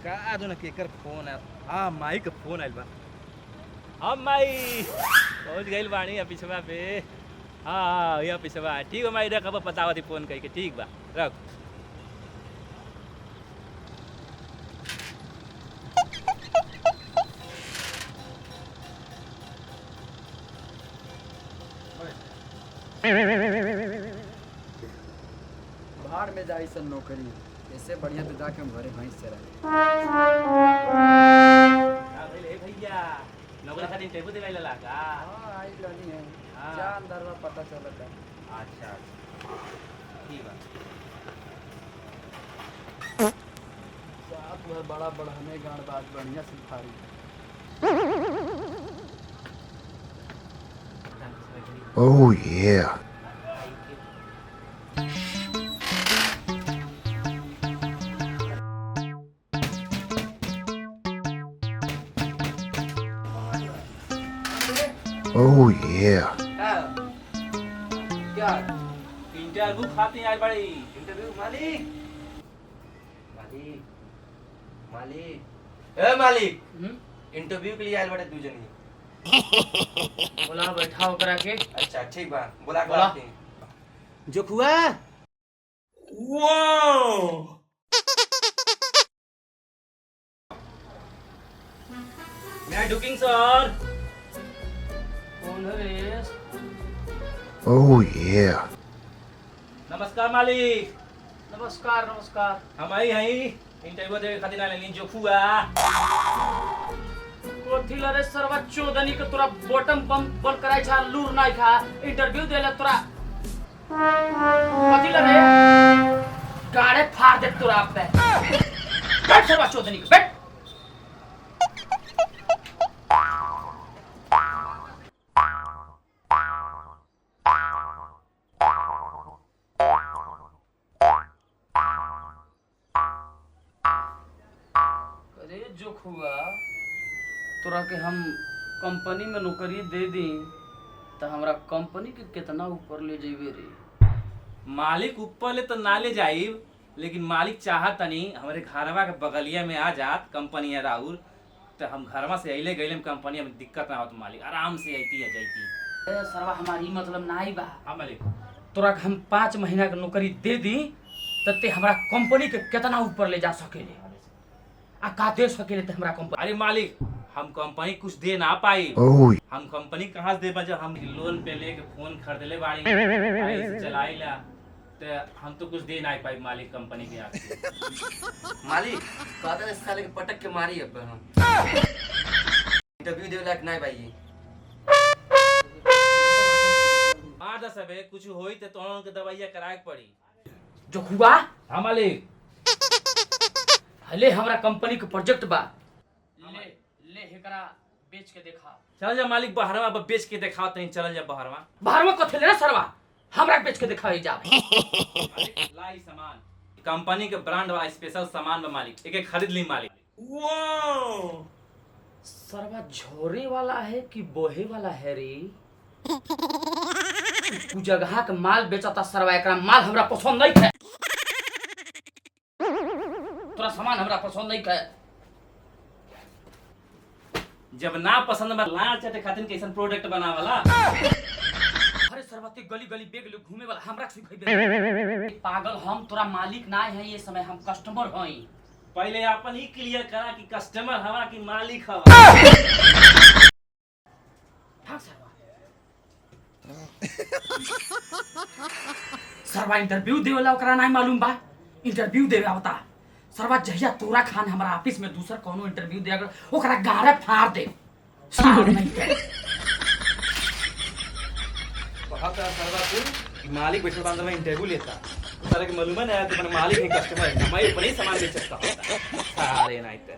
का जो ना केकर फोन है हाँ माई का फोन आइल बा हम माई पहुंच गइल बानी पिछवा पे हाँ हाँ ये पिछवा ठीक बा माई रख अब बतावती फोन कई के ठीक बा रख बाहर में जाई सन नौकरी इससे बढ़िया तो जाके हम घरे भैंस चरा भैया नौकरी खातिर टेबू देवे ला का हां आई लनी है हाँ। जान दरवा पता चलता अच्छा ठीक बा साथ में बड़ा बड़ा हमें गाड़ बात बढ़िया सिखाई Oh yeah. Oh yeah. क्या इंटरव्यू खाते हैं यार बड़ी इंटरव्यू मालिक मालिक मालिक ए मालिक इंटरव्यू के लिए आयल बड़े दू जनी बोला बैठा करा के अच्छा ठीक बा बोला बोला। के जो खुआ मैं डुकिंग सर कौन है रे Oh yeah. नमस्कार मालिक नमस्कार नमस्कार हम आई हैं इंटरव्यू दे खातिर ना लेनी जो खुआ कोथी लरे सरवा चोदनी के तोरा बॉटम बम बन कराई छा लूर नाइ खा इंटरव्यू देला तोरा कोथी लरे गाड़े फाड़ दे तोरा पे बैठ सरवा चोदनी के बैठ अरे जो खुआ तोरा के हम कंपनी में नौकरी दे दी तो हमरा कंपनी के कितना ऊपर ले जेबे रे मालिक ऊपर ले तो ना ले जाइब लेकिन मालिक चाहत तनी हमारे घरवा के बगलिया में आ जात कंपनी है राहुल तो हम घरवा से अइले गइले कंपनी में दिक्कत ना होत मालिक आराम से आईती है जाईती ए सरवा हमारी मतलब नाई बा हाँ मालिक तोरा के हम 5 महीना के नौकरी दे दी तो ते हमरा कंपनी के कितना ऊपर ले जा सकेले आ का दे सकेले ते हमरा कंपनी अरे मालिक हम कंपनी कुछ दे ना पाई Oh हम कंपनी कहाँ से दे जब हम लोन पे लेके फोन खरीदले बाड़ी ऐसे चलाइला तो हम तो कुछ दे ना पाई मालिक कंपनी के आपसे मालिक कहता है साले के पटक के मारी अब हम इंटरव्यू देवे लायक नहीं भाई मार दस अबे कुछ होई तो तोहन के दवाइया कराए के पड़ी जो हुआ हाँ मालिक हले हमरा कंपनी के प्रोजेक्ट बा ले ले हेकरा बेच के देखा चल जा मालिक बहरवा अब बेच के दिखाओ तहीं चल जा बहरवा बाहर में कथे ले ना सरवा हमरा बेच के दिखाई जा मालिक, लाई सामान कंपनी के ब्रांड वाला स्पेशल सामान बा मालिक एक खरीद ली मालिक सरवा झोरे वाला है कि बोहे वाला है रे तू जगह के माल बेचता सरवा एकरा माल हमरा पसंद नहीं है तोरा सामान हमरा पसंद नहीं है जब ना पसंद बा लाल चटे खातिर कैसन प्रोडक्ट बनावाला अरे सरवती गली गली बेग ले घूमे वाला हमरा सिखाई पागल हम तोरा मालिक ना है ये समय हम कस्टमर हई पहले अपन ही क्लियर करा कि कस्टमर हवा कि मालिक हवा हाँ सरवा सरवा इंटरव्यू देवेला ओकरा नहीं मालूम बा इंटरव्यू देवे आवता सरवा जहिया तोरा खान हमारा ऑफिस में दूसरा कोनो इंटरव्यू दे अगर ओकरा गारे फाड़ दे सार नहीं के बहुत सरवा तू कि मालिक बैठल बा अंदर में इंटरव्यू लेता सारे के मालूम है ना तो मालिक है कस्टमर है मैं अपने ही सामान बेच सकता हूं सारे नाइट